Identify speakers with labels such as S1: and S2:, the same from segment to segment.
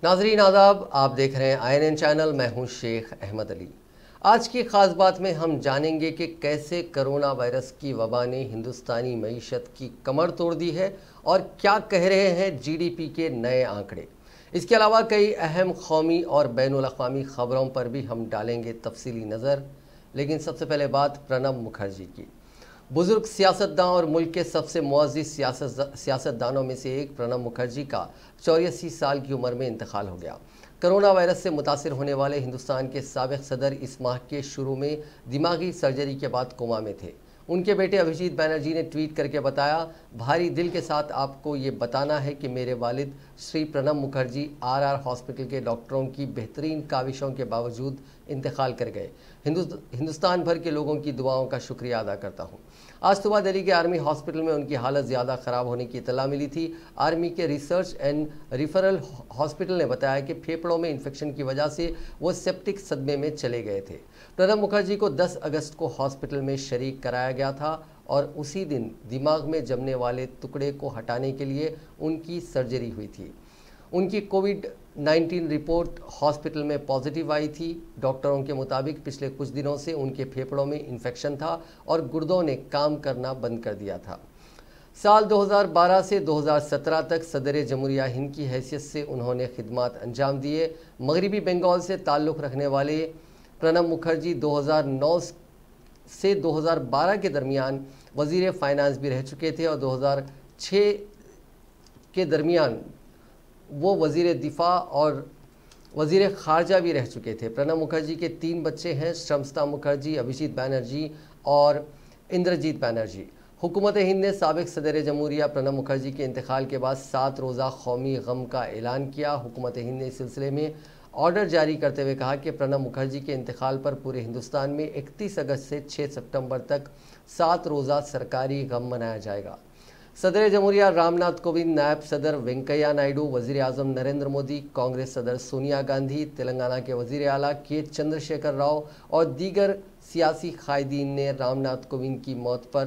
S1: नाजरीन आदाब, आप देख रहे हैं INN चैनल। मैं हूं शेख अहमद अली। आज की ख़ास बात में हम जानेंगे कि कैसे कोरोना वायरस की वबा ने हिंदुस्तानी मईशत की कमर तोड़ दी है और क्या कह रहे हैं GDP के नए आंकड़े। इसके अलावा कई अहम कौमी और बैनुल-अक़वामी ख़बरों पर भी हम डालेंगे तफसीली नज़र। लेकिन सबसे पहले बात प्रणब मुखर्जी की। बुजुर्ग सियासतदान और मुल्क के सबसे मुअज़्ज़िज़ सियासतदानों में से एक प्रणब मुखर्जी का 84 साल की उम्र में इंतकाल हो गया। कोरोना वायरस से मुतासिर होने वाले हिंदुस्तान के साबिक़ सदर इस माह के शुरू में दिमागी सर्जरी के बाद कोमा में थे। उनके बेटे अभिजीत बैनर्जी ने ट्वीट करके बताया, भारी दिल के साथ आपको ये बताना है कि मेरे वालिद श्री प्रणब मुखर्जी RR हॉस्पिटल के डॉक्टरों की बेहतरीन काविशों के बावजूद इंतकाल कर गए। हिंदुस्तान भर के लोगों की दुआओं का शुक्रिया अदा करता हूँ। आज सुबह दिल्ली के आर्मी हॉस्पिटल में उनकी हालत ज़्यादा ख़राब होने की इत्तला मिली थी। आर्मी के रिसर्च एंड रिफरल हॉस्पिटल ने बताया कि फेफड़ों में इन्फेक्शन की वजह से वो सेप्टिक सदमे में चले गए थे। प्रणब मुखर्जी को 10 अगस्त को हॉस्पिटल में शरीक कराया गया था और उसी दिन दिमाग में जमने वाले टुकड़े को हटाने के लिए उनकी सर्जरी हुई थी। उनकी कोविड-19 रिपोर्ट हॉस्पिटल में पॉजिटिव आई थी। डॉक्टरों के मुताबिक पिछले कुछ दिनों से उनके फेफड़ों में इन्फेक्शन था और गुर्दों ने काम करना बंद कर दिया था। साल 2012 से 2017 तक सदर जमहूरिया हिंद की हैसियत से उन्होंने खिदमात अंजाम दिए। मगरबी बंगाल से ताल्लुक़ रखने वाले प्रणब मुखर्जी 2009 से 2012 के दरमियान वज़ीर फ़ाइनेंस भी रह चुके थे और 2006 के दरमियान वो वज़ीर दिफ़ा और वज़ीर ख़ारजा भी रह चुके थे। प्रणब मुखर्जी के 3 बच्चे हैं, शम्सता मुखर्जी, अभिजीत बैनर्जी और इंद्रजीत बैनर्जी। हुकूमत हिंद ने साबिक़ सदर जमहूरिया प्रणब मुखर्जी के इंतकाल के बाद 7 रोज़ा कौमी गम का ऐलान किया। हुकूमत हिंद ने इस सिलसिले में ऑर्डर जारी करते हुए कहा कि प्रणब मुखर्जी के इंतकाल पर पूरे हिंदुस्तान में 31 अगस्त से 6 सितंबर तक 7 रोज़ा सरकारी गम मनाया जाएगा। सदर जमहूरिया रामनाथ कोविंद, नायब सदर वेंकैया नायडू, वज़ीर आज़म नरेंद्र मोदी, कांग्रेस सदर सोनिया गांधी, तेलंगाना के वज़ीर आला के चंद्रशेखर राव और दीगर सियासी कायदीन ने रामनाथ कोविंद की मौत पर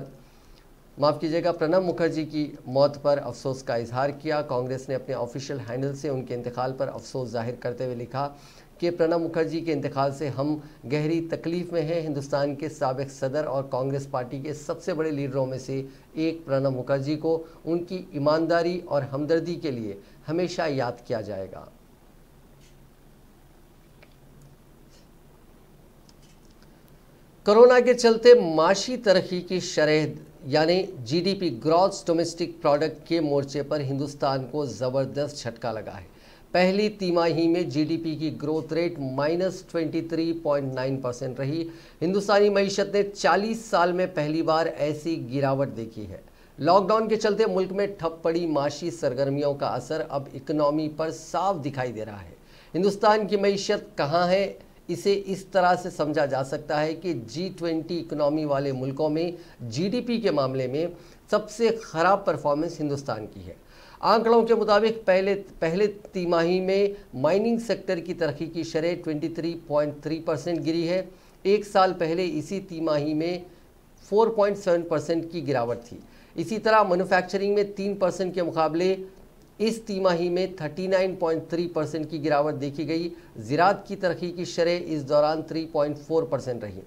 S1: प्रणब मुखर्जी की मौत पर अफसोस का इजहार किया। कांग्रेस ने अपने ऑफिशियल हैंडल से उनके इंतकाल पर अफसोस जाहिर करते हुए लिखा कि प्रणब मुखर्जी के इंतकाल से हम गहरी तकलीफ़ में हैं। हिंदुस्तान के साबिक़ सदर और कांग्रेस पार्टी के सबसे बड़े लीडरों में से एक प्रणब मुखर्जी को उनकी ईमानदारी और हमदर्दी के लिए हमेशा याद किया जाएगा। कोरोना के चलते माशी तरक्की की शरह यानी GDP ग्रॉस डोमेस्टिक प्रोडक्ट के मोर्चे पर हिंदुस्तान को ज़बरदस्त झटका लगा है। पहली तिमाही में GDP की ग्रोथ रेट -23.9% रही। हिंदुस्तानी मईशत ने 40 साल में पहली बार ऐसी गिरावट देखी है। लॉकडाउन के चलते मुल्क में ठप पड़ी माशी सरगर्मियों का असर अब इकनॉमी पर साफ दिखाई दे रहा है। हिंदुस्तान की मईशत कहाँ है, इसे इस तरह से समझा जा सकता है कि G20 इकनॉमी वाले मुल्कों में GDP के मामले में सबसे ख़राब परफॉर्मेंस हिंदुस्तान की है। आंकड़ों के मुताबिक पहले तिमाही में माइनिंग सेक्टर की तरक्की की शरह 23.3% गिरी है। एक साल पहले इसी तिमाही में 4.7% की गिरावट थी। इसी तरह मैन्युफैक्चरिंग में 3% के मुकाबले इस तिमाही में 39.3% की गिरावट देखी गई। ज़राअत की तरक्की की शरह इस दौरान 3.4% रही।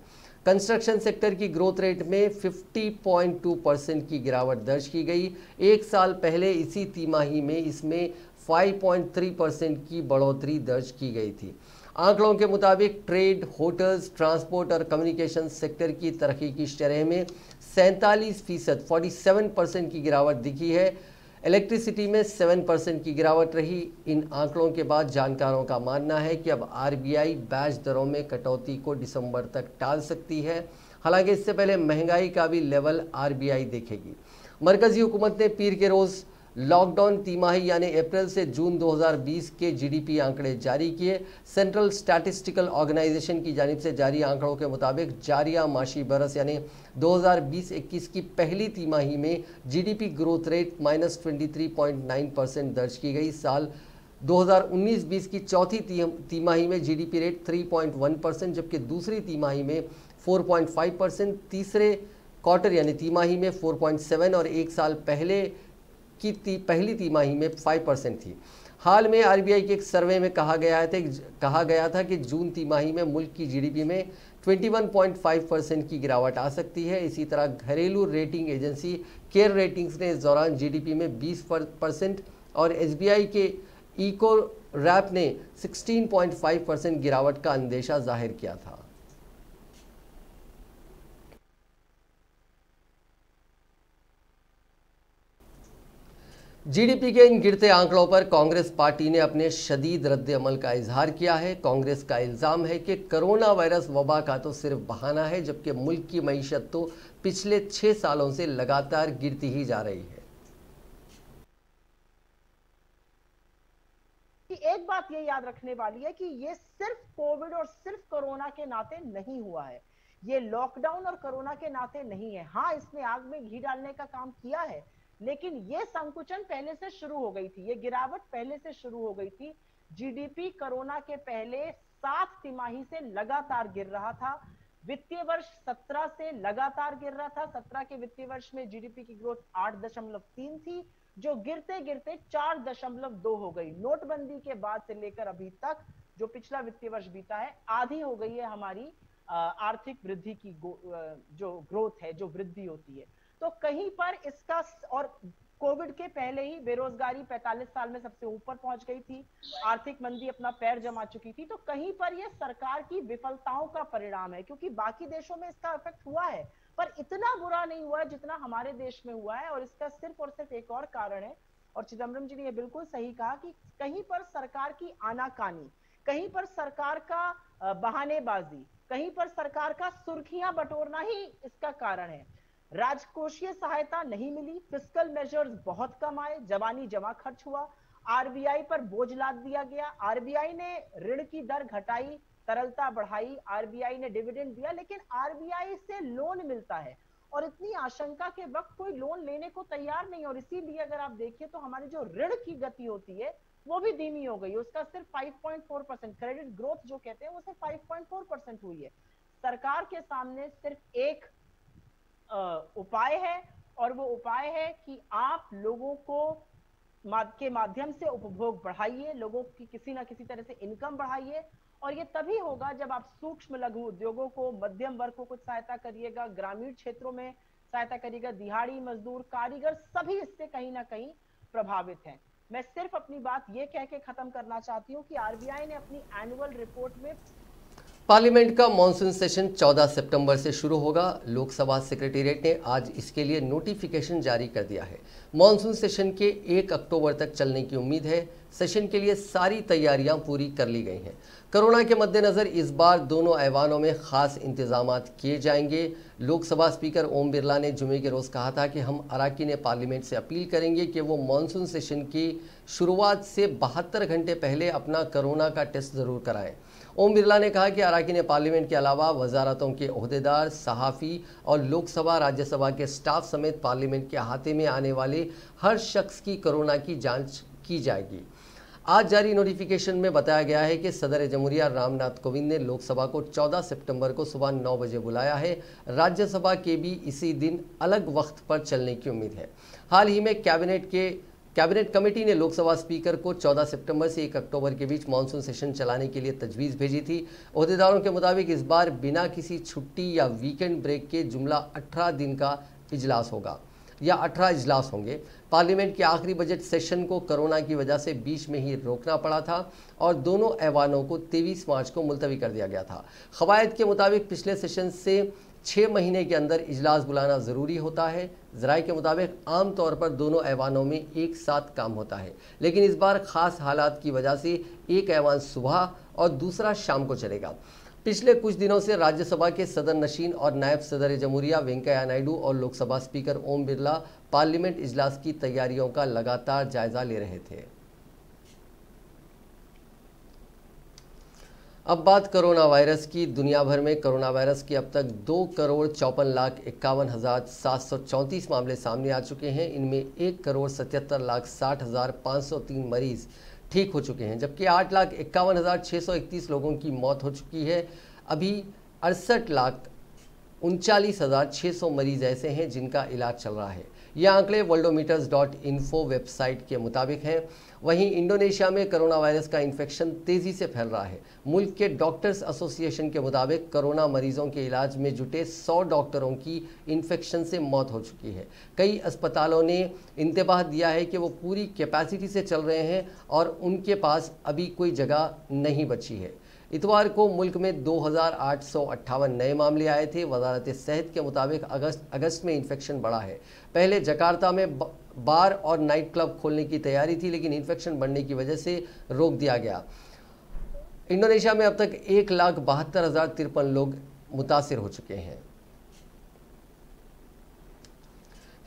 S1: कंस्ट्रक्शन सेक्टर की ग्रोथ रेट में 50.2% की गिरावट दर्ज की गई। एक साल पहले इसी तिमाही में इसमें 5.3% की बढ़ोतरी दर्ज की गई थी। आंकड़ों के मुताबिक ट्रेड, होटल्स, ट्रांसपोर्ट और कम्युनिकेशन सेक्टर की तरक्की की शरह में 47% 47% की गिरावट दिखी है। इलेक्ट्रिसिटी में 7% की गिरावट रही। इन आंकड़ों के बाद जानकारों का मानना है कि अब RBI ब्याज दरों में कटौती को दिसंबर तक टाल सकती है। हालांकि इससे पहले महंगाई का भी लेवल RBI देखेगी। मरकजी हुकूमत ने पीर के रोज़ लॉकडाउन तिमाही यानी अप्रैल से जून 2020 के GDP आंकड़े जारी किए। सेंट्रल स्टैटिस्टिकल ऑर्गेनाइजेशन की जानिब से जारी आंकड़ों के मुताबिक जारिया माशी बरस यानी 2020-21 की पहली तिमाही में GDP ग्रोथ रेट -23.9% दर्ज की गई। साल 2019-20 की चौथी तिमाही में GDP रेट 3.1%, जबकि दूसरी तिमाही में 4.5%, तीसरे क्वार्टर यानी तिमाही में 4.7 और एक साल पहले की पहली तिमाही में 5% थी। हाल में आरबीआई के एक सर्वे में कहा गया था कि जून तिमाही में मुल्क की जीडीपी में 21.5% की गिरावट आ सकती है। इसी तरह घरेलू रेटिंग एजेंसी केयर रेटिंग्स ने इस दौरान जीडीपी में 20% और एसबीआई के इको रैप ने 16.5% गिरावट का अंदेशा जाहिर किया था। जीडीपी के इन गिरते आंकड़ों पर कांग्रेस पार्टी ने अपने शदीद रद्द-ए-अमल का इजहार किया है। कांग्रेस का इल्जाम है कि कोरोना वायरस वबा का तो सिर्फ बहाना है, जबकि मुल्क की मईशत तो पिछले 6 सालों से लगातार गिरती ही जा रही है।
S2: एक बात ये याद रखने वाली है कि ये सिर्फ कोविड और सिर्फ कोरोना के नाते नहीं हुआ है, ये लॉकडाउन और कोरोना के नाते नहीं है। हाँ, इसने आग में घी डालने का काम किया है, लेकिन ये संकुचन पहले से शुरू हो गई थी, ये गिरावट पहले से शुरू हो गई थी। जीडीपी कोरोना के पहले 7 तिमाही से लगातार गिर रहा था। वित्तीय वर्ष 17 से लगातार गिर रहा था। 17 के वित्तीय वर्ष में जीडीपी की ग्रोथ 8.3 थी, जो गिरते गिरते 4.2 हो गई। नोटबंदी के बाद से लेकर अभी तक जो पिछला वित्तीय वर्ष बीता है, आधी हो गई है हमारी आर्थिक वृद्धि की जो ग्रोथ है, जो वृद्धि होती है। तो कहीं पर इसका, और कोविड के पहले ही बेरोजगारी 45 साल में सबसे ऊपर पहुंच गई थी, आर्थिक मंदी अपना पैर जमा चुकी थी। तो कहीं पर यह सरकार की विफलताओं का परिणाम है, क्योंकि बाकी देशों में इसका इफेक्ट हुआ है पर इतना बुरा नहीं हुआ है जितना हमारे देश में हुआ है। और इसका सिर्फ और सिर्फ एक और कारण है, और चिदम्बरम जी ने यह बिल्कुल सही कहा कि कहीं पर सरकार की आनाकानी, कहीं पर सरकार का बहानेबाजी, कहीं पर सरकार का सुर्खियां बटोरना ही इसका कारण है। राजकोषीय सहायता नहीं मिली, फिस्कल मेजर्स बहुत कम आए, जवानी जमा खर्च हुआ, आरबीआई पर बोझ लाद दिया गया। आरबीआई ने ऋण की दर घटाई, तरलता बढ़ाई, आरबीआई ने डिविडेंड दिया, लेकिन आरबीआई से लोन मिलता है और इतनी आशंका के वक्त कोई लोन लेने को तैयार नहीं। और इसीलिए अगर आप देखिए तो हमारी जो ऋण की गति होती है वो भी धीमी हो गई, उसका सिर्फ 5.4%, क्रेडिट ग्रोथ जो कहते हैं वो सिर्फ 5.4% हुई है। सरकार के सामने सिर्फ एक उपाय है, और वो उपाय है कि आप लोगों को के माध्यम से उपभोग बढ़ाइए, लोगों की किसी ना किसी तरह से इनकम बढ़ाइए। और ये तभी होगा जब आप सूक्ष्म लघु उद्योगों को, मध्यम वर्ग को कुछ सहायता करिएगा, ग्रामीण क्षेत्रों में सहायता करिएगा, दिहाड़ी मजदूर, कारीगर सभी इससे कहीं ना कहीं प्रभावित हैं। मैं सिर्फ अपनी बात ये कह के खत्म करना चाहती हूँ कि आरबीआई ने अपनी एनुअल रिपोर्ट में
S1: पार्लियामेंट का मॉनसून सेशन 14 सितंबर से शुरू होगा। लोकसभा सेक्रेटेरिएट ने आज इसके लिए नोटिफिकेशन जारी कर दिया है। मॉनसून सेशन के 1 अक्टूबर तक चलने की उम्मीद है। सेशन के लिए सारी तैयारियां पूरी कर ली गई हैं। कोरोना के मद्देनज़र इस बार दोनों ऐवानों में खास इंतजाम किए जाएंगे। लोकसभा स्पीकर ओम बिरला ने जुमे के रोज़ कहा था कि हम अरकान पार्लियामेंट से अपील करेंगे कि वो मॉनसून सेशन की शुरुआत से 72 घंटे पहले अपना कोरोना का टेस्ट ज़रूर कराएं। ओम बिरला ने कहा कि अरकान पार्लियामेंट के अलावा वजारतों के ओहदेदार, सहाफ़ी और लोकसभा राज्यसभा के स्टाफ समेत पार्लियामेंट के अहाते में आने वाले हर शख्स की कोरोना की जांच की जाएगी। आज जारी नोटिफिकेशन में बताया गया है कि सदर जमहूरिया रामनाथ कोविंद ने लोकसभा को 14 सितंबर को सुबह 9 बजे बुलाया है। राज्यसभा के भी इसी दिन अलग वक्त पर चलने की उम्मीद है। हाल ही में कैबिनेट कमेटी ने लोकसभा स्पीकर को 14 सितंबर से 1 अक्टूबर के बीच मानसून सेशन चलाने के लिए तजवीज़ भेजी थी। ओहदेदारों के मुताबिक इस बार बिना किसी छुट्टी या वीकेंड ब्रेक के जुमला 18 दिन का इजलास होगा या 18 इजलास होंगे। पार्लियामेंट के आखिरी बजट सेशन को कोरोना की वजह से बीच में ही रोकना पड़ा था और दोनों ऐवानों को 23 मार्च को मुलतवी कर दिया गया था। क़वायद के मुताबिक पिछले सेशन से 6 महीने के अंदर इजलास बुलाना ज़रूरी होता है। ज़राए के मुताबिक आम तौर पर दोनों ऐवानों में एक साथ काम होता है, लेकिन इस बार ख़ास हालात की वजह से एक ऐवान सुबह और दूसरा शाम को चलेगा। पिछले कुछ दिनों से राज्यसभा के सदर नशीन और नायब सदर जमहूरिया वेंकैया नायडू और लोकसभा स्पीकर ओम बिरला पार्लियामेंट इजलास की तैयारियों का लगातार जायजा ले रहे थे। अब बात कोरोना वायरस की। दुनिया भर में कोरोना वायरस के अब तक 2,54,51,734 मामले सामने आ चुके हैं। इनमें 1,77,60,503 मरीज ठीक हो चुके हैं, जबकि 8,51,631 लोगों की मौत हो चुकी है। अभी 68,39,600 मरीज ऐसे हैं जिनका इलाज चल रहा है। ये आंकड़े worldometers.info वेबसाइट के मुताबिक हैं। वहीं इंडोनेशिया में कोरोना वायरस का इन्फेक्शन तेजी से फैल रहा है। मुल्क के डॉक्टर्स एसोसिएशन के मुताबिक कोरोना मरीजों के इलाज में जुटे 100 डॉक्टरों की इन्फेक्शन से मौत हो चुकी है। कई अस्पतालों ने इंतबाह दिया है कि वो पूरी कैपेसिटी से चल रहे हैं और उनके पास अभी कोई जगह नहीं बची है। इतवार को मुल्क में 2858 नए मामले आए थे। वजारत सेहत के मुताबिक अगस्त में इन्फेक्शन बढ़ा है। पहले जकार्ता में बार और नाइट क्लब खोलने की तैयारी थी, लेकिन इन्फेक्शन बढ़ने की वजह से रोक दिया गया। इंडोनेशिया में अब तक 1,72,053 लोग मुतासिर हो चुके हैं।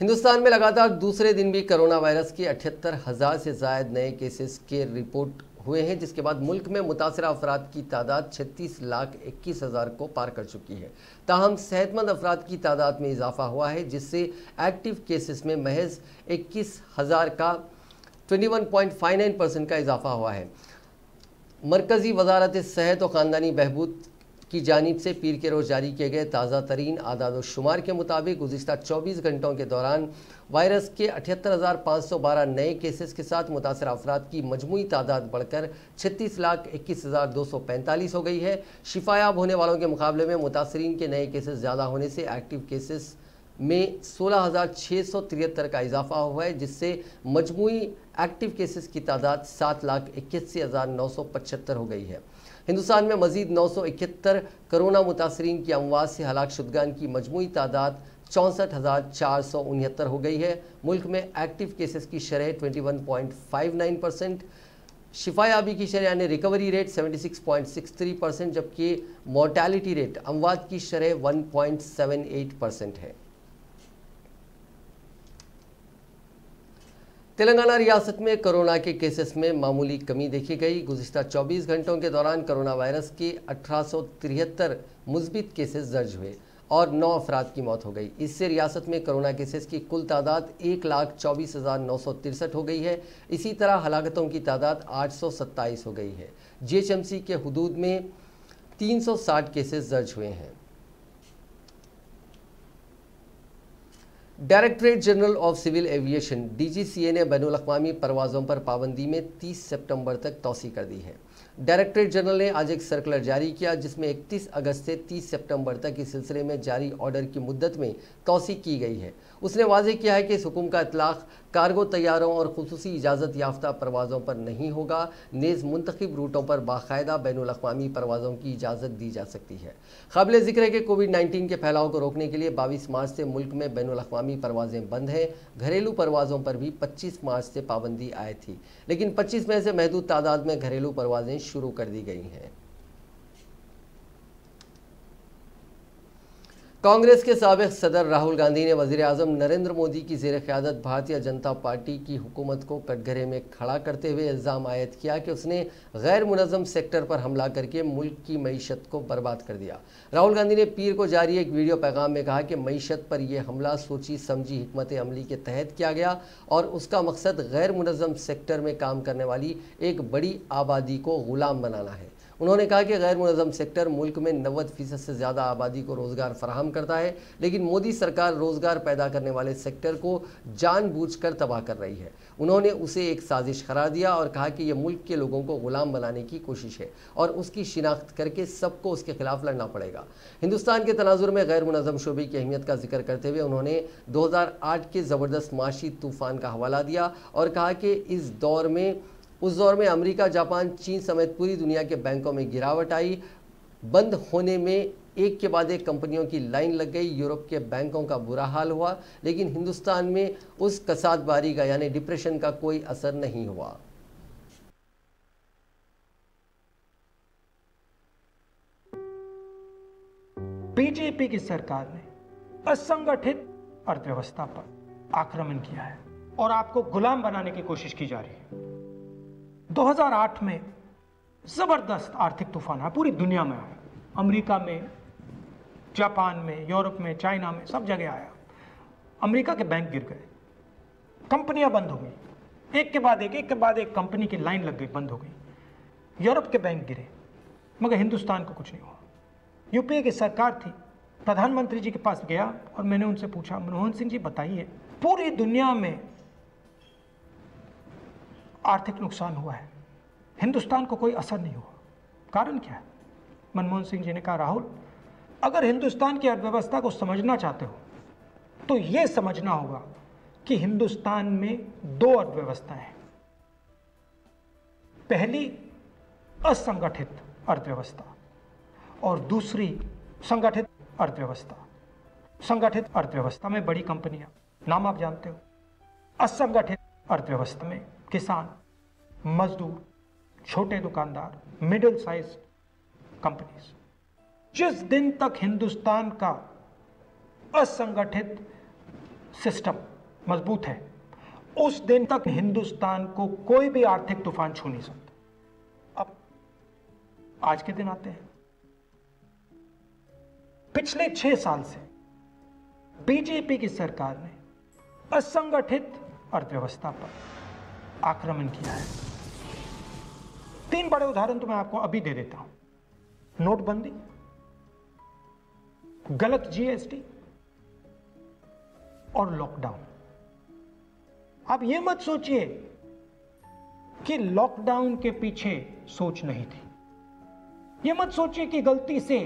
S1: हिंदुस्तान में लगातार दूसरे दिन भी कोरोना वायरस के 78,000 से ज़ायद नए केसेस के रिपोर्ट हुए हैं, जिसके बाद मुल्क में मुतासरा अफराद की तादाद 36,21,000 को पार कर चुकी है। ताहम सेहतमंद अफराद की तादाद में इजाफा हुआ है, जिससे एक्टिव केसेस में महज 21,000 का 21.59% का इजाफा हुआ है। मरकज़ी वजारत सेहत और ख़ानदानी बहबूद की जानिब से पीर के रोज़ जारी किए गए ताज़ा तरीन आदाद शुमार के मुताबिक गुज़िश्ता 24 घंटों के दौरान वायरस के 78,512 नए केसेस के साथ मुतासर अफराद की मजमूई तादाद बढ़कर 36,21,245 हो गई है। शिफायाब होने वालों के मुकाबले में मुतासरीन के नए केसेस ज़्यादा होने से एक्टिव केसेस में 16,673 का इजाफा हुआ है, जिससे मजमूई एक्टिव केसेस की तादाद 7,81,975 हो गई है। हिंदुस्तान में मजीद 971 कोरोना मुतासरीन की अमवात से हलाक शुदगान की मजमूई तादाद 64,469 हो गई है। मुल्क में एक्टिव केसेस की शरह 21.59%, शिफायाबी की शरह यानी रिकवरी रेट 76.63%, जबकि मोर्टेलिटी रेट अमवात की शरह 1.78% है। तेलंगाना रियासत में कोरोना के केसेस में मामूली कमी देखी गई। गुज़िश्ता 24 घंटों के दौरान कोरोना वायरस के 1873 मुस्बित केसेस दर्ज हुए और 9 अफराद की मौत हो गई। इससे रियासत में कोरोना केसेस की कुल तादाद 1,24,963 हो गई है। इसी तरह हलाकतों की तादाद 827 हो गई है। GHMC के हुदूद में 360 केसेस दर्ज हुए हैं। Directorate General of Civil Aviation DGCA ने बैनुल अक़वामी परवाज़ों पर पाबंदी में 30 सितंबर तक तौसी कर दी है। डायरेक्टरेट जनरल ने आज एक सर्कुलर जारी किया, जिसमें 31 अगस्त से 30 सितंबर तक इस सिलसिले में जारी ऑर्डर की मुद्दत में तौसी की गई है। उसने वाज़ेह किया है कि इस हुक्म का इतलाक़ कार्गो तैयारों और खुसूसी इजाज़त याफ्ता परवाज़ों पर नहीं होगा। नेज़ मुंतखब रूटों पर बाकायदा बैनुल अक़वामी परवाज़ों की इजाज़त दी जा सकती है। काबिल ज़िक्र है कि कोविड-19 के फैलाव को रोकने के लिए 22 मार्च से मुल्क में बैनुल अक़वामी परवाज़ें बंद हैं। घरेलू परवाज़ों पर भी 25 मार्च से पाबंदी आई थी, लेकिन 25 में से महदूद तादाद में घरेलू परवाज़ें शुरू कर दी गई हैं। कांग्रेस के साबिक़ सदर राहुल गांधी ने वज़ीर आज़म नरेंद्र मोदी की ज़ेर क़यादत भारतीय जनता पार्टी की हुकूमत को कटघरे में खड़ा करते हुए इल्ज़ाम आयद किया कि उसने गैर मुनज़्ज़म सेक्टर पर हमला करके मुल्क की मईशत को बर्बाद कर दिया। राहुल गांधी ने पीर को जारी एक वीडियो पैगाम में कहा कि मईशत पर यह हमला सोची समझी हिकमत अमली के तहत किया गया और उसका मकसद गैर मुनज़्ज़म सेक्टर में काम करने वाली एक बड़ी आबादी को ग़ुलाम बनाना है। उन्होंने कहा कि गैर मुनज़्ज़म सेक्टर मुल्क में 90% से ज़्यादा आबादी को रोज़गार फराहम करता है, लेकिन मोदी सरकार रोज़गार पैदा करने वाले सेक्टर को जानबूझकर तबाह कर रही है। उन्होंने उसे एक साजिश करार दिया और कहा कि यह मुल्क के लोगों को ग़ुलाम बनाने की कोशिश है और उसकी शिनाख्त करके सबको उसके खिलाफ लड़ना पड़ेगा। हिंदुस्तान के तनाजुर में गैर मुनज़्ज़म शोबे की अहमियत का जिक्र करते हुए उन्होंने 2008 के ज़बरदस्त माशी तूफ़ान का हवाला दिया और कहा कि उस दौर में अमेरिका, जापान, चीन समेत पूरी दुनिया के बैंकों में गिरावट आई। बंद होने में एक के बाद एक कंपनियों की लाइन लग गई। यूरोप के बैंकों का बुरा हाल हुआ, लेकिन हिंदुस्तान में उस कसादबारी का यानी डिप्रेशन का कोई असर नहीं हुआ।
S3: बीजेपी की सरकार ने असंगठित अर्थव्यवस्था पर आक्रमण किया है और आपको गुलाम बनाने की कोशिश की जा रही है। 2008 में जबरदस्त आर्थिक तूफान आया, पूरी दुनिया में आया, अमेरिका में, जापान में, यूरोप में, चाइना में, सब जगह आया। अमेरिका के बैंक गिर गए, कंपनियां बंद हो गई, एक के बाद एक कंपनी की लाइन लग गई, बंद हो गई। यूरोप के बैंक गिरे, मगर हिंदुस्तान को कुछ नहीं हुआ। यूपीए की सरकार थी, प्रधानमंत्री जी के पास गया और मैंने उनसे पूछा, मनमोहन सिंह जी बताइए पूरी दुनिया में आर्थिक नुकसान हुआ है, हिंदुस्तान को कोई असर नहीं हुआ। कारण क्या है? मनमोहन सिंह जी ने कहा, राहुल, अगर हिंदुस्तान की अर्थव्यवस्था को समझना चाहते हो तो यह समझना होगा कि हिंदुस्तान में दो अर्थव्यवस्थाएं हैं। पहली असंगठित अर्थव्यवस्था और दूसरी संगठित अर्थव्यवस्था। संगठित अर्थव्यवस्था में बड़ी कंपनियां, नाम आप जानते हो। असंगठित अर्थव्यवस्था में किसान, मजदूर, छोटे दुकानदार, मिडिल साइज कंपनीज। जिस दिन तक हिंदुस्तान का असंगठित सिस्टम मजबूत है, उस दिन तक हिंदुस्तान को कोई भी आर्थिक तूफान छू नहीं सकता। अब आज के दिन आते हैं। पिछले 6 साल से बीजेपी की सरकार ने असंगठित अर्थव्यवस्था पर आक्रमण किया है। 3 बड़े उदाहरण तो मैं आपको अभी दे देता हूं। नोटबंदी, गलत जीएसटी और लॉकडाउन। आप यह मत सोचिए कि लॉकडाउन के पीछे सोच नहीं थी। यह मत सोचिए कि गलती से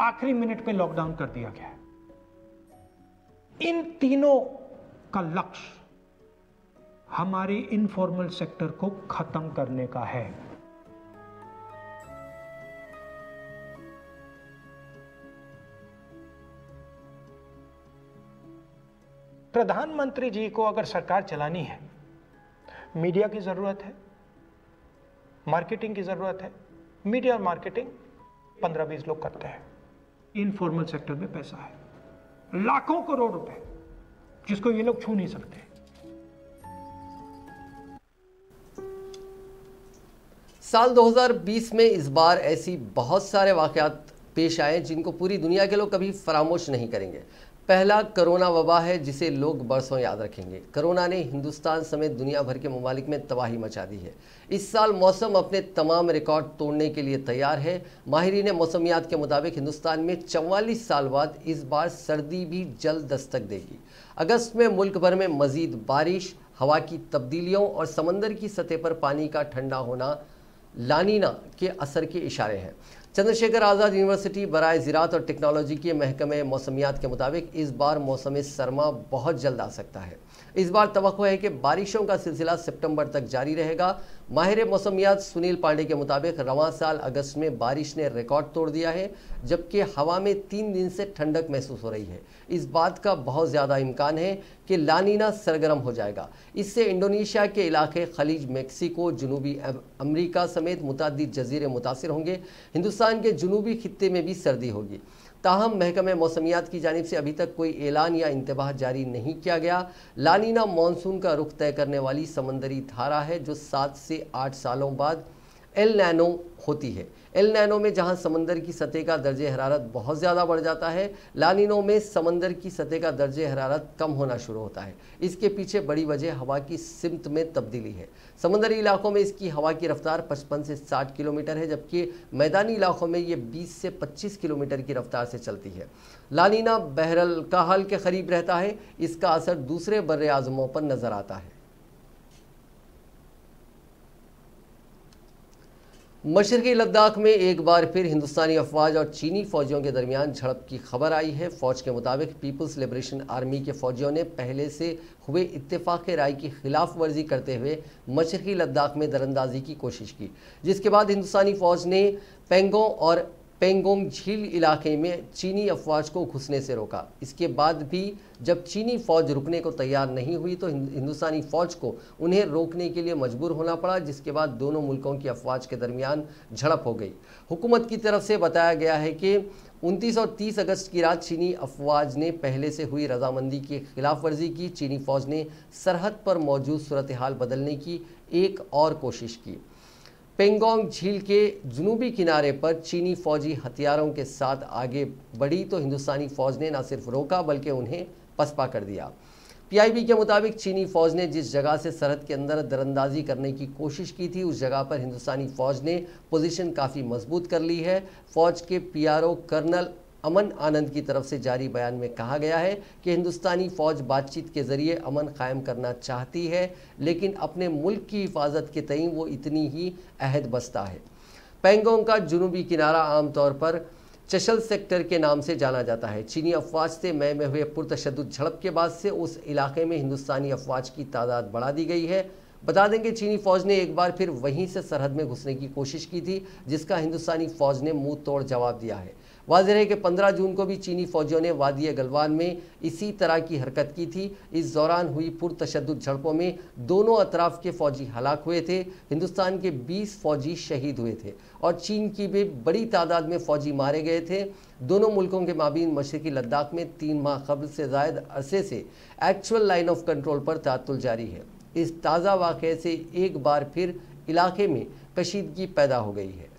S3: आखिरी मिनट पे लॉकडाउन कर दिया गया है। इन तीनों का लक्ष्य हमारे इनफॉर्मल सेक्टर को खत्म करने का है। प्रधानमंत्री जी को अगर सरकार चलानी है, मीडिया की जरूरत है, मार्केटिंग की जरूरत है। मीडिया और मार्केटिंग 15-20 लोग करते हैं। इनफॉर्मल सेक्टर में पैसा है, लाखों करोड़ रुपए, जिसको ये लोग छू नहीं सकते।
S1: साल 2020 में इस बार ऐसी बहुत सारे वाकयात पेश आए जिनको पूरी दुनिया के लोग कभी फरामोश नहीं करेंगे। पहला कोरोना वबा है जिसे लोग बरसों याद रखेंगे। कोरोना ने हिंदुस्तान समेत दुनिया भर के ममालिक में तबाही मचा दी है। इस साल मौसम अपने तमाम रिकॉर्ड तोड़ने के लिए तैयार है। माहिरीन मौसमियात के मुताबिक हिंदुस्तान में 44 साल बाद इस बार सर्दी भी जल्द दस्तक देगी। अगस्त में मुल्क भर में मजीद बारिश, हवा की तब्दीलियों और समंदर की सतह पर पानी का ठंडा होना लानीना के असर के इशारे हैं। चंद्रशेखर आज़ाद यूनिवर्सिटी बराए ज़राअत और टेक्नोलॉजी के महकमे मौसमियात के मुताबिक इस बार मौसम सरमा बहुत जल्द आ सकता है। इस बार तवक्को है कि बारिशों का सिलसिला सितंबर तक जारी रहेगा। माहिर मौसमियात सुनील पांडे के मुताबिक रवां साल अगस्त में बारिश ने रिकॉर्ड तोड़ दिया है, जबकि हवा में 3 दिन से ठंडक महसूस हो रही है। इस बात का बहुत ज़्यादा इम्कान है कि लानीना सरगर्म हो जाएगा। इससे इंडोनेशिया के इलाके, खलीज, मेक्सिको, जनूबी अमरीका समेत मुतअद्दिद जजीरे मुतासिर होंगे। हिंदुस्तान के जनूबी खित्ते में भी सर्दी होगी। ताहम महकमे मौसमियात की जानिब से अभी तक कोई ऐलान या इंतबाह जारी नहीं किया गया। लानीना मानसून का रुख तय करने वाली समंदरी धारा है जो 7 से 8 सालों बाद एल नैनो होती है। एल नैनो में जहां समंदर की सतह का दर्जे हरारत बहुत ज़्यादा बढ़ जाता है, लानीनो में समंदर की सतह का दर्जे हरारत कम होना शुरू होता है। इसके पीछे बड़ी वजह हवा की सिमत में तब्दीली है। समंदरी इलाकों में इसकी हवा की रफ्तार 55 से 60 किलोमीटर है, जबकि मैदानी इलाकों में ये 20 से 25 किलोमीटर की रफ्तार से चलती है। लानीना बहरल काहल के करीब रहता है। इसका असर दूसरे बर्रे आज़मों पर नजर आता है। मशरक़ी लद्दाख में एक बार फिर हिंदुस्तानी अफवाज और चीनी फ़ौजियों के दरमियान झड़प की खबर आई है। फ़ौज के मुताबिक पीपल्स लिबरेशन आर्मी के फ़ौजियों ने पहले से हुए इत्तेफाक राय की खिलाफ वर्जी करते हुए मशरक़ी लद्दाख में दरअंदाजी की कोशिश की, जिसके बाद हिंदुस्तानी फ़ौज ने पेंगोंग और पेंगोंग झील इलाके में चीनी अफवाज को घुसने से रोका। इसके बाद भी जब चीनी फ़ौज रुकने को तैयार नहीं हुई तो हिंदुस्तानी फ़ौज को उन्हें रोकने के लिए मजबूर होना पड़ा, जिसके बाद दोनों मुल्कों की अफवाज के दरमियान झड़प हो गई। हुकूमत की तरफ से बताया गया है कि 29 और 30 अगस्त की रात चीनी अफवाज ने पहले से हुई रजामंदी की खिलाफ वर्जी की। चीनी फ़ौज ने सरहद पर मौजूद सूरत हाल बदलने की एक और कोशिश की। पेंगोंग झील के जनूबी किनारे पर चीनी फौजी हथियारों के साथ आगे बढ़ी तो हिंदुस्तानी फ़ौज ने न सिर्फ रोका बल्कि उन्हें पसपा कर दिया। पीआईबी के मुताबिक चीनी फ़ौज ने जिस जगह से सरहद के अंदर दरअंदाजी करने की कोशिश की थी, उस जगह पर हिंदुस्तानी फ़ौज ने पोजीशन काफ़ी मजबूत कर ली है। फ़ौज के पीआरओ कर्नल अमन आनंद की तरफ से जारी बयान में कहा गया है कि हिंदुस्तानी फौज बातचीत के जरिए अमन कायम करना चाहती है, लेकिन अपने मुल्क की हिफाजत के तईं वो इतनी ही अहद बस्ता है। पैंगोंग का जुनूबी किनारा आमतौर पर चशल सेक्टर के नाम से जाना जाता है। चीनी अफवाज से मई में हुए पुरतशद्दुद झड़प के बाद से उस इलाके में हिंदुस्तानी अफवाज की तादाद बढ़ा दी गई है। बता दें कि चीनी फौज ने एक बार फिर वहीं से सरहद में घुसने की कोशिश की थी, जिसका हिंदुस्तानी फौज ने मुंह तोड़ जवाब दिया है। वाज़ेह है कि 15 जून को भी चीनी फौजियों ने वादी गलवान में इसी तरह की हरकत की थी। इस दौरान हुई पुरतशद्दुद झड़पों में दोनों अतराफ के फौजी हलाक हुए थे। हिंदुस्तान के 20 फौजी शहीद हुए थे और चीन की भी बड़ी तादाद में फौजी मारे गए थे। दोनों मुल्कों के माबीन मशरकी लद्दाख में 3 माह कबल से ज़ायद अरसे से एक्चुअल लाइन ऑफ कंट्रोल पर तातुल जारी है। इस ताज़ा वाक़े से एक बार फिर इलाके में कशीदगी पैदा हो गई है।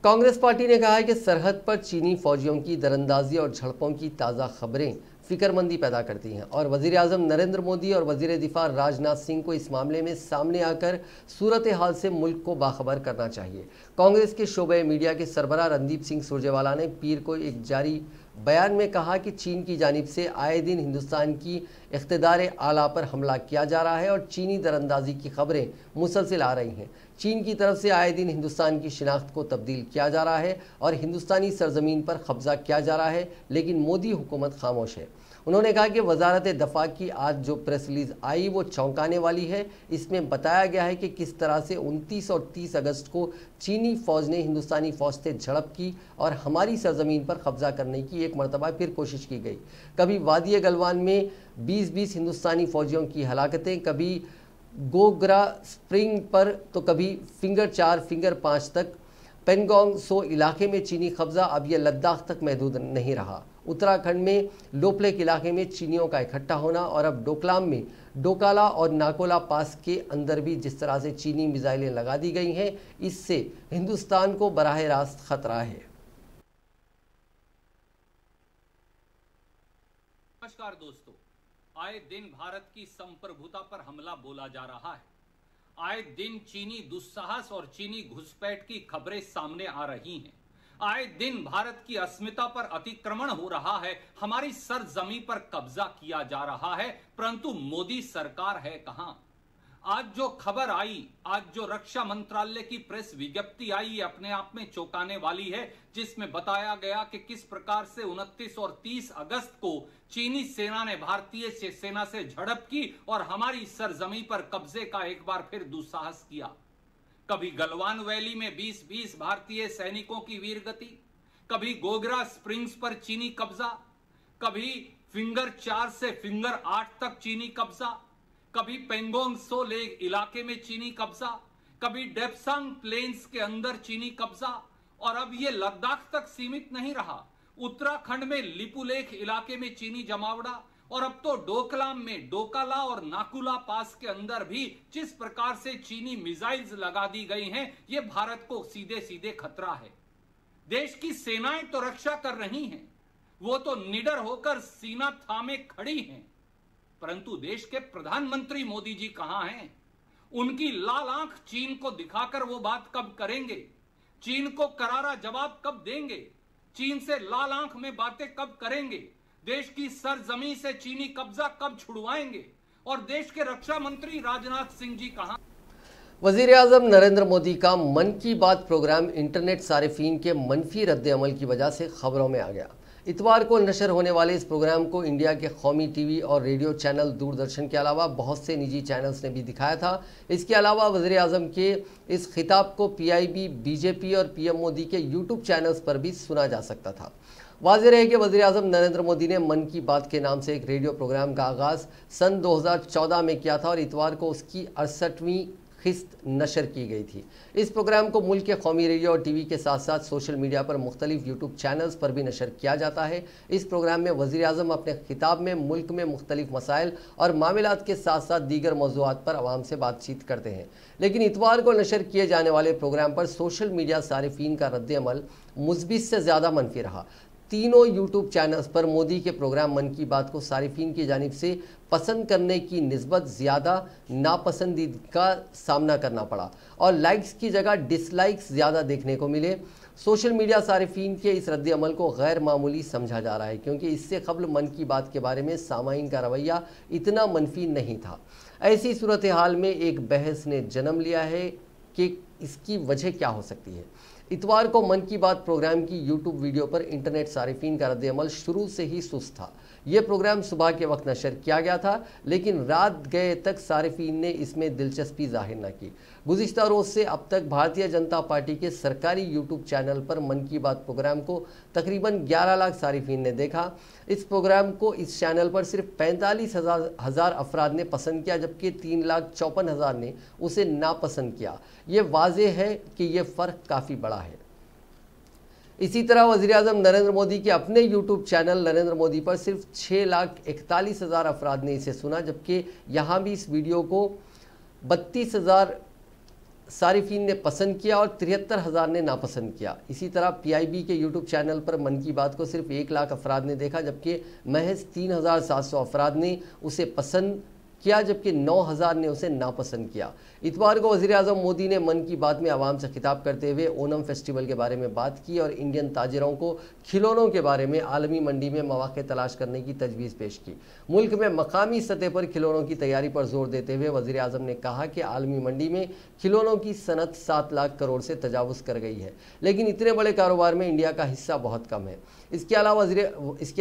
S1: कांग्रेस पार्टी ने कहा है कि सरहद पर चीनी फौजियों की दरअंदाजी और झड़पों की ताज़ा खबरें फिक्रमंदी पैदा करती हैं और वज़ीर आज़म नरेंद्र मोदी और वज़ीर दिफा राजनाथ सिंह को इस मामले में सामने आकर सूरत हाल से मुल्क को बाखबर करना चाहिए। कांग्रेस के शोबे मीडिया के सरबराह रणदीप सिंह सुरजेवाला ने पीर को एक जारी बयान में कहा कि चीन की जानिब से आए दिन हिंदुस्तान की इख्तिदार आला पर हमला किया जा रहा है और चीनी दरअंदाजी की खबरें मुसलसिल आ रही हैं। चीन की तरफ से आए दिन हिंदुस्तान की शिनाख्त को तब्दील किया जा रहा है और हिंदुस्तानी सरजमीन पर कब्जा किया जा रहा है, लेकिन मोदी हुकूमत खामोश है। उन्होंने कहा कि वजारत दफा की आज जो प्रेस रिलीज आई वो चौंकाने वाली है। इसमें बताया गया है कि किस तरह से 29 और 30 अगस्त को चीनी फौज ने हिंदुस्तानी फौज से झड़प की और हमारी सरजमीन पर कब्जा करने की एक मरतबा फिर कोशिश की गई। कभी वादी गलवान में 20-20 हिंदुस्तानी फौजियों की हलाकतें, कभी गोग्रा स्प्रिंग पर तो कभी फिंगर 4 फिंगर 5 तक। पेंगोंग सो इलाके में चीनी कब्जा अब यह लद्दाख तक महदूद नहीं रहा। उत्तराखंड में लोपलेक इलाके में चीनियों का इकट्ठा होना और अब डोकलाम में डोकाला और नाकोला पास के अंदर भी जिस तरह से चीनी मिसाइलें लगा दी गई हैं, इससे हिंदुस्तान को बराह रास्त खतरा है।
S4: नमस्कार दोस्तों, आए दिन भारत की संप्रभुता पर हमला बोला जा रहा है। आए दिन चीनी दुस्साहस और चीनी घुसपैठ की खबरें सामने आ रही हैं। आए दिन भारत की अस्मिता पर अतिक्रमण हो रहा है, हमारी सरजमी पर कब्जा किया जा रहा है, परंतु मोदी सरकार है कहां। आज जो खबर आई, आज जो रक्षा मंत्रालय की प्रेस विज्ञप्ति आई, ये अपने आप में चौंकाने वाली है, जिसमें बताया गया कि किस प्रकार से 29 और 30 अगस्त को चीनी सेना ने भारतीय सेना से झड़प की और हमारी सरजमी पर कब्जे का एक बार फिर दुस्साहस किया। कभी गलवान वैली में 20-20 भारतीय सैनिकों की वीरगति, कभी गोगरा स्प्रिंग्स पर चीनी कब्जा, कभी फिंगर 4 से फिंगर 8 तक चीनी कब्जा, कभी पेंगोंग सो लेक इलाके में चीनी कब्जा, कभी डेप्सांग प्लेन्स के अंदर चीनी कब्जा, और अब यह लद्दाख तक सीमित नहीं रहा। उत्तराखंड में लिपुलेख इलाके में चीनी जमावड़ा और अब तो डोकलाम में डोकाला और नाकुला पास के अंदर भी जिस प्रकार से चीनी मिसाइल्स लगा दी गई हैं, यह भारत को सीधे सीधे खतरा है। देश की सेनाएं तो रक्षा कर रही हैं, वो तो निडर होकर सीना थामे खड़ी हैं, परंतु देश के प्रधानमंत्री मोदी जी कहां हैं? उनकी लाल आंख चीन को दिखाकर वो बात कब करेंगे? चीन को करारा जवाब कब देंगे? चीन से लाल आंख में बातें कब करेंगे? देश की सरजमी से चीनी कब्जा कब छुड़वाएंगे? और देश के रक्षा मंत्री राजनाथ सिंह जी कहां?
S1: वज़ीर आज़म नरेंद्र मोदी का मन की बात प्रोग्राम इंटरनेट सारिफीन के मनफी रद्द अमल की वजह से खबरों में आ गया। इतवार को नशर होने वाले इस प्रोग्राम को इंडिया के कौमी टीवी और रेडियो चैनल दूरदर्शन के अलावा बहुत से निजी चैनल्स ने भी दिखाया था। इसके अलावा वज़ीर आज़म के इस खिताब को PIB, BJP और PM मोदी के YouTube चैनल्स पर भी सुना जा सकता था। वाज़ेह है कि वज़ीर आज़म नरेंद्र मोदी ने मन की बात के नाम से एक रेडियो प्रोग्राम का आगाज़ सन 2014 में किया था और इतवार को उसकी 68वीं किस्त नशर की गई थी। इस प्रोग्राम को मुल्क के कौमी रेडियो और टीवी के साथ साथ सोशल मीडिया पर मुख्तलिफ यूट्यूब चैनल्स पर भी नशर किया जाता है। इस प्रोग्राम में वज़ीर आज़म अपने खिताब में मुल्क में मुख्तलिफ मसाइल और मामलात के साथ साथ दीगर मौज़ूआत पर आवाम से बातचीत करते हैं। लेकिन इतवार को नशर किए जाने वाले प्रोग्राम पर सोशल मीडिया सारिफीन का रद्द अमल मुस्बित से ज़्यादा मनफी रहा। तीनों यूट्यूब चैनल्स पर मोदी के प्रोग्राम मन की बात को सारिफीन की जानिब से पसंद करने की निस्बत ज़्यादा नापसंदीद का सामना करना पड़ा और लाइक्स की जगह डिसलाइक्स ज़्यादा देखने को मिले। सोशल मीडिया सारिफीन के इस रद्द अमल को गैर मामूली समझा जा रहा है, क्योंकि इससे कबल मन की बात के बारे में सामाईन का रवैया इतना मनफी नहीं था। ऐसी सूरत हाल में एक बहस ने जन्म लिया है कि इसकी वजह क्या हो सकती है। इतवार को मन की बात प्रोग्राम की यूट्यूब वीडियो पर इंटरनेट सारिफीन का रद्द अमल शुरू से ही सुस्त था। ये प्रोग्राम सुबह के वक्त नशर किया गया था, लेकिन रात गए तक सारिफीन ने इसमें दिलचस्पी जाहिर न की। गुज़िश्ता रोज़ से अब तक भारतीय जनता पार्टी के सरकारी यूट्यूब चैनल पर मन की बात प्रोग्राम को तकरीबन 11 लाख सारिफीन ने देखा। इस प्रोग्राम को इस चैनल पर सिर्फ 45,000 अफराद ने पसंद किया, जबकि 3,54,000 ने उसे नापसंद किया। ये वाज़ेह है कि ये फ़र्क काफ़ी बड़ा है। इसी तरह वज़ीर-ए-आज़म नरेंद्र मोदी के अपने यूट्यूब चैनल नरेंद्र मोदी पर सिर्फ 6,41,000 अफराद ने इसे सुना, जबकि यहाँ भी इस वीडियो को 32,000 सारिफीन ने पसंद किया और 73,000 ने नापसंद किया। इसी तरह PIB के यूट्यूब चैनल पर मन की बात को सिर्फ 1 लाख अफराद ने देखा, जबकि महज 3,700 अफराद ने उसे पसंद किया, जबकि 9,000 ने उसे नापसंद किया। इतवार को वज़ीर-ए-आज़म मोदी ने मन की बात में आवाम से खिताब करते हुए ओनम फेस्टिवल के बारे में बात की और इंडियन ताजिरों को खिलौनों के बारे में आलमी मंडी में मौक़े तलाश करने की तजवीज़ पेश की। मुल्क में मकामी सतह पर खिलौनों की तैयारी पर जोर देते हुए वज़ीर-ए-आज़म ने कहा कि आलमी मंडी में खिलौनों की सनत 7 लाख करोड़ से तजावुज़ कर गई है, लेकिन इतने बड़े कारोबार में इंडिया का हिस्सा बहुत कम है। इसके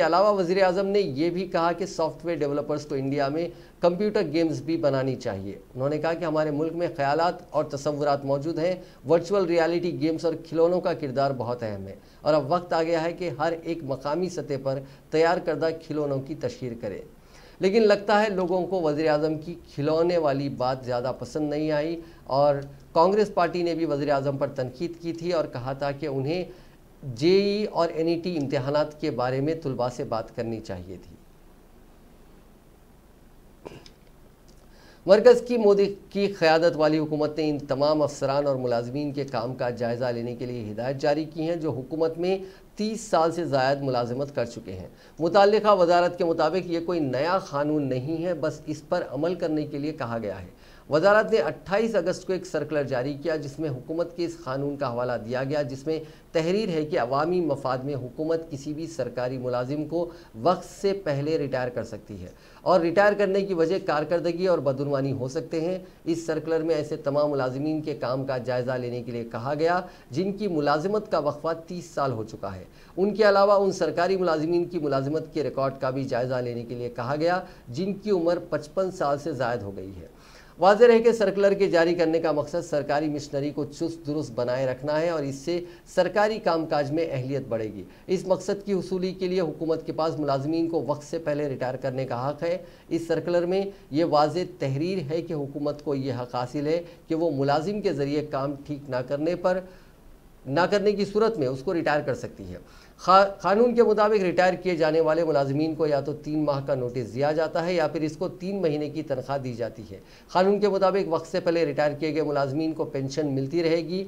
S1: अलावा वज़ीर-ए-आज़म ने यह भी कहा कि सॉफ्टवेयर डेवलपर्स को इंडिया में कंप्यूटर गेम्स भी बनानी चाहिए। उन्होंने कहा कि हमारे मुल्क में ख्यालात और तसव्वुरात मौजूद हैं। वर्चुअल रियलिटी गेम्स और खिलौनों का किरदार बहुत अहम है और अब वक्त आ गया है कि हर एक मकामी सतह पर तैयार करदा खिलौनों की तशहीर करे। लेकिन लगता है लोगों को वज़ीर-ए-आज़म की खिलौने वाली बात ज़्यादा पसंद नहीं आई और कांग्रेस पार्टी ने भी वज़ीर-ए-आज़म पर तनकीद की थी और कहा था कि उन्हें JEE और NET इम्तिहानात के बारे में तुलबा से बात करनी चाहिए थी। मरकज़ की मोदी की क़यादत वाली हुकूमत ने इन तमाम अफसरान और मुलाजमीन के काम का जायज़ा लेने के लिए हिदायत जारी की हैं जो हुकूमत में 30 साल से ज़ायद मुलाजमत कर चुके हैं। मुताल्लिक़ा वजारत के मुताबिक ये कोई नया कानून नहीं है, बस इस पर अमल करने के लिए कहा गया है। वजारत ने 28 अगस्त को एक सर्कुलर जारी किया जिसमें हुकूमत के इस कानून का हवाला दिया गया, जिसमें तहरीर है कि अवामी मफाद में हुकूमत किसी भी सरकारी मुलाजिम को वक्त से पहले रिटायर कर सकती है और रिटायर करने की वजह कारकर्दगी और बदउनवानी हो सकते हैं। इस सर्कुलर में ऐसे तमाम मुलाजिमीन के काम का जायज़ा लेने के लिए कहा गया जिनकी मुलाजिमत का वक्फा 30 साल हो चुका है। उनके अलावा उन सरकारी मुलाजिमीन की मुलाजिमत के रिकॉर्ड का भी जायज़ा लेने के लिए कहा गया जिनकी उम्र 55 साल से ज़ायद हो गई है। वाज़ेह है कि सर्कुलर के जारी करने का मकसद सरकारी मिशनरी को चुस्त दुरुस्त बनाए रखना है और इससे सरकारी कामकाज में अहलियत बढ़ेगी। इस मकसद की हुसूली के लिए हुकूमत के पास मुलाजमीन को वक्त से पहले रिटायर करने का हक़ है। इस सर्कुलर में ये वाज़ेह तहरीर है कि हुकूमत को ये हक़ हासिल है कि वो मुलाजिम के ज़रिए काम ठीक ना करने की सूरत में उसको रिटायर कर सकती है। कानून के मुताबिक रिटायर किए जाने वाले मुलाजिमीन को या तो 3 माह का नोटिस दिया जाता है या फिर इसको 3 महीने की तनख्वाह दी जाती है। कानून के मुताबिक वक्त से पहले रिटायर किए गए मुलाजिमीन को पेंशन मिलती रहेगी।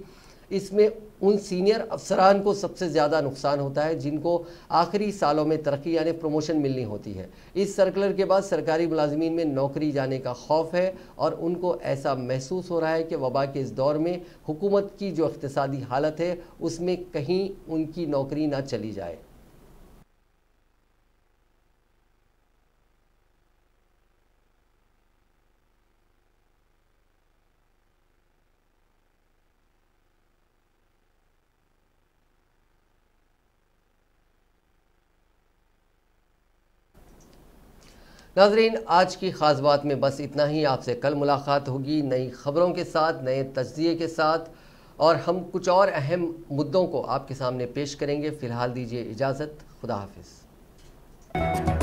S1: इसमें उन सीनियर अफसरान को सबसे ज़्यादा नुकसान होता है जिनको आखिरी सालों में तरक्की यानी प्रमोशन मिलनी होती है। इस सर्कुलर के बाद सरकारी मुलाजिमीन में नौकरी जाने का खौफ है और उनको ऐसा महसूस हो रहा है कि वबा के इस दौर में हुकूमत की जो इक़्तिसादी हालत है उसमें कहीं उनकी नौकरी ना चली जाए। नाज़रीन, आज की ख़ास बात में बस इतना ही। आपसे कल मुलाकात होगी नई ख़बरों के साथ, नए तज्ज़िये के साथ और हम कुछ और अहम मुद्दों को आपके सामने पेश करेंगे। फ़िलहाल दीजिए इजाज़त। खुदा हाफ़िज़।